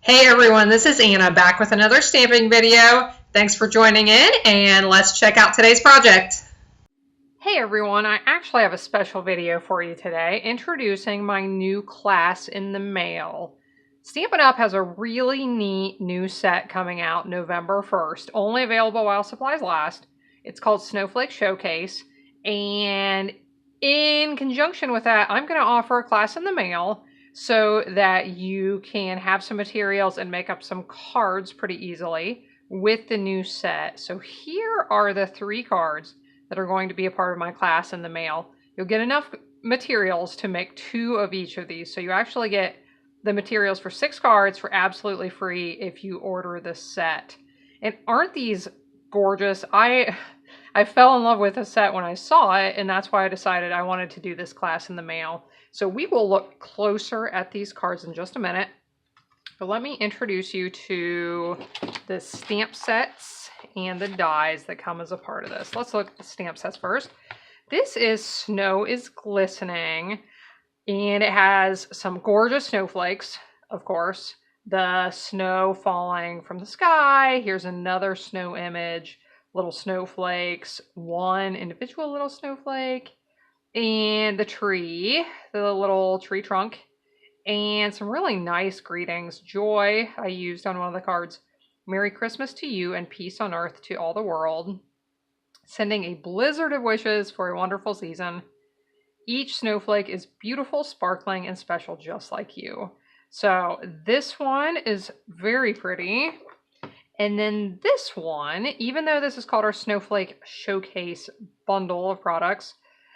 Hey everyone, this is Anna back with another stamping video. Thanks for joining in and let's check out today's project. Hey everyone, I actually have a special video for you today introducing my new class in the mail. Stampin' Up! Has a really neat new set coming out November 1st, only available while supplies last. It's called Snowflake Showcase, and in conjunction with that, I'm going to offer a class in the mail so that you can have some materials and make up some cards pretty easily with the new set. So here are the 3 cards that are going to be a part of my class in the mail. You'll get enough materials to make 2 of each of these. So you actually get the materials for 6 cards for absolutely free if you order the set. And aren't these gorgeous? I fell in love with the set when I saw it, and that's why I decided I wanted to do this class in the mail. So we will look closer at these cards in just a minute. But let me introduce you to the stamp sets and the dies that come as a part of this. Let's look at the stamp sets first. This is Snow is Glistening, and it has some gorgeous snowflakes, of course. The snow falling from the sky. Here's another snow image. Little snowflakes, one individual little snowflake, and the tree, the little tree trunk, and some really nice greetings. Joy, I used on one of the cards. Merry Christmas to you and peace on earth to all the world. Sending a blizzard of wishes for a wonderful season. Each snowflake is beautiful, sparkling, and special just like you. So this one is very pretty. And then this one, even though this is called our Snowflake Showcase bundle of products,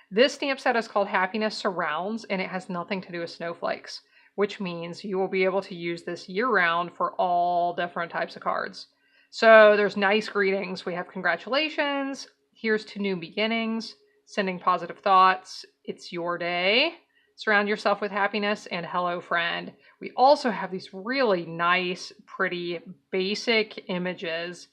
this stamp set is called Happiness Surrounds, and it has nothing to do with snowflakes, which means you will be able to use this year-round for all different types of cards. So there's nice greetings. We have congratulations, here's to new beginnings, sending positive thoughts, it's your day, surround yourself with happiness, and hello friend. We also have these really nice, pretty, basic images.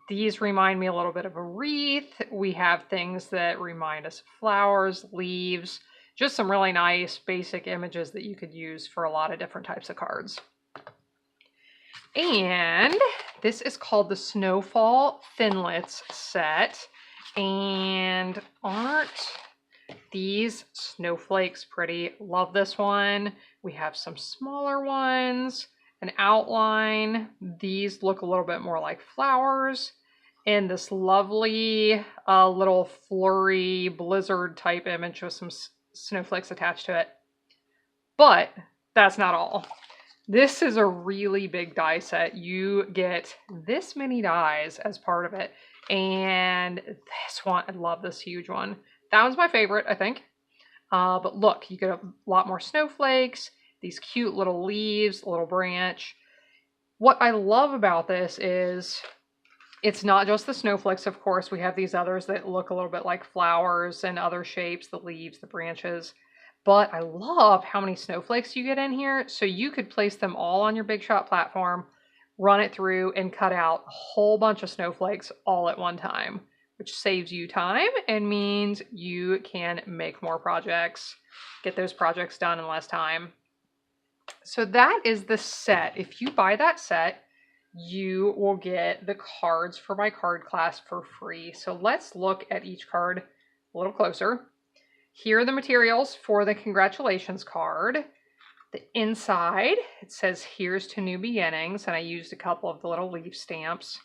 These remind me a little bit of a wreath. We have things that remind us of flowers, leaves, just some really nice, basic images that you could use for a lot of different types of cards. And this is called the Snowfall Thinlits set. And aren't these snowflakes pretty? Love this one. We have some smaller ones, an outline. These look a little bit more like flowers, and this lovely little flurry blizzard type image with some snowflakes attached to it. But that's not all. This is a really big die set. You get this many dies as part of it. And this one, I love this huge one. That one's my favorite, I think. But look, you get a lot more snowflakes, these cute little leaves, a little branch. What I love about this is it's not just the snowflakes, of course. We have these others that look a little bit like flowers and other shapes, the leaves, the branches. But I love how many snowflakes you get in here. So you could place them all on your Big Shot platform, run it through, and cut out a whole bunch of snowflakes all at one time, which saves you time and means you can make more projects, get those projects done in less time. So that is the set. If you buy that set, you will get the cards for my card class for free. So let's look at each card a little closer. Here are the materials for the congratulations card. The inside, it says here's to new beginnings, and I used a couple of the little leaf stamps.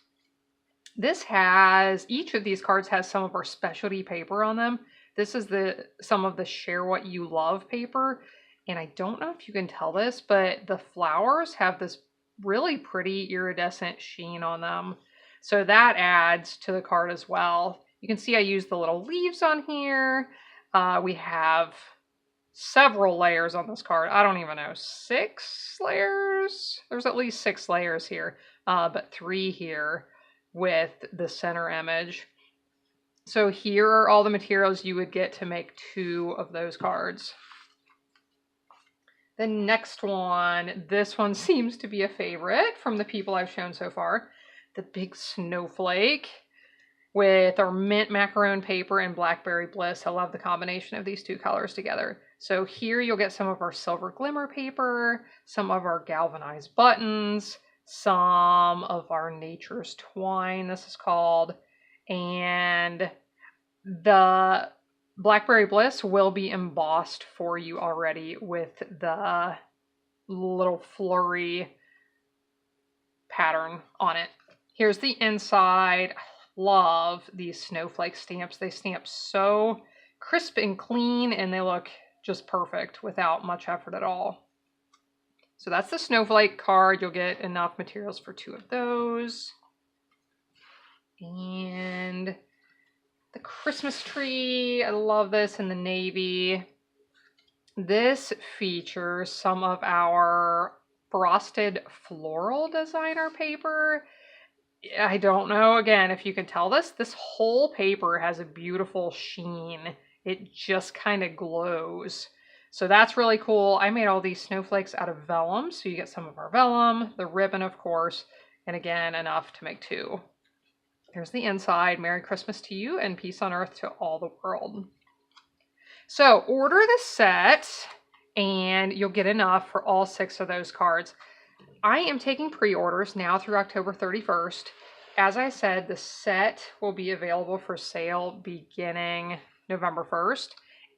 This has, each of these cards has some of our specialty paper on them. This is some of the Share What You Love paper. And I don't know if you can tell this, but the flowers have this really pretty iridescent sheen on them. So that adds to the card as well. You can see I used the little leaves on here. We have several layers on this card. I don't even know, 6 layers? There's at least 6 layers here, but 3 here with the center image. So here are all the materials you would get to make 2 of those cards. The next one, this one seems to be a favorite from the people I've shown so far. The big snowflake with our mint macaron paper and blackberry bliss. I love the combination of these 2 colors together. So here you'll get some of our silver glimmer paper, some of our galvanized buttons, some of our nature's twine, this is called, and the Blackberry Bliss will be embossed for you already with the little flurry pattern on it. Here's the inside. I love these snowflake stamps. They stamp so crisp and clean, and they look just perfect without much effort at all. So that's the snowflake card. You'll get enough materials for 2 of those. And the Christmas tree, I love this in the navy. This features some of our frosted floral designer paper. I don't know, again, if you can tell this whole paper has a beautiful sheen. It just kind of glows. So that's really cool. I made all these snowflakes out of vellum. So you get some of our vellum, the ribbon, of course, and again, enough to make 2. Here's the inside. Merry Christmas to you and peace on earth to all the world. So order the set and you'll get enough for all 6 of those cards. I am taking pre-orders now through October 31st. As I said, the set will be available for sale beginning November 1st.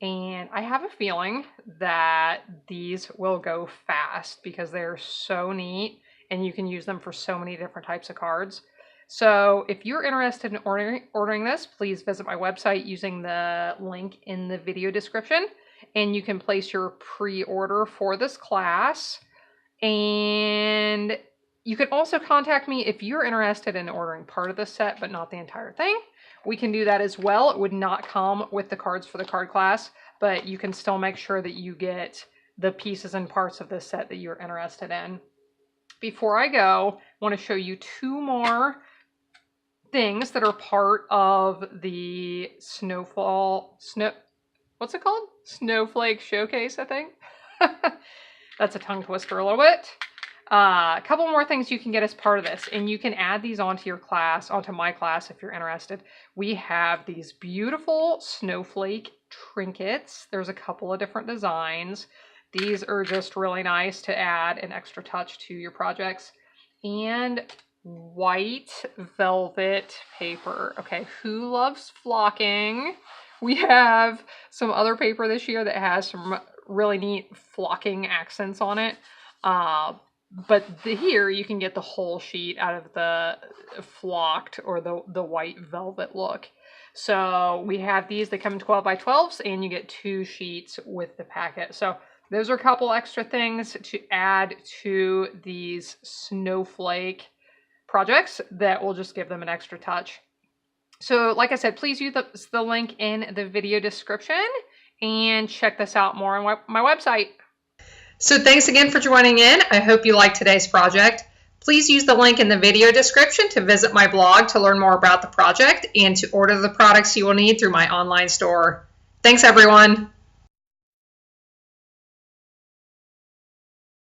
And I have a feeling that these will go fast because they're so neat and you can use them for so many different types of cards. So if you're interested in ordering this, please visit my website using the link in the video description, and you can place your pre-order for this class. And you can also contact me if you're interested in ordering part of the set, but not the entire thing. We can do that as well. It would not come with the cards for the card class, but you can still make sure that you get the pieces and parts of this set that you're interested in. Before I go, I want to show you 2 more things that are part of the what's it called? Snowflake Showcase, I think. That's a tongue twister a little bit. A couple more things you can get as part of this, and you can add these onto your class, onto my class if you're interested. We have these beautiful snowflake trinkets. There's a couple of different designs. These are just really nice to add an extra touch to your projects. And white velvet paper. Okay, who loves flocking? We have some other paper this year that has some really neat flocking accents on it. But here you can get the whole sheet out of the flocked or the white velvet look. So we have these that come in 12 by 12s and you get 2 sheets with the packet. So those are a couple extra things to add to these snowflake projects that will just give them an extra touch. So like I said, please use the link in the video description and check this out more on my website. So thanks again for joining in. I hope you liked today's project. Please use the link in the video description to visit my blog to learn more about the project and to order the products you will need through my online store. Thanks, everyone.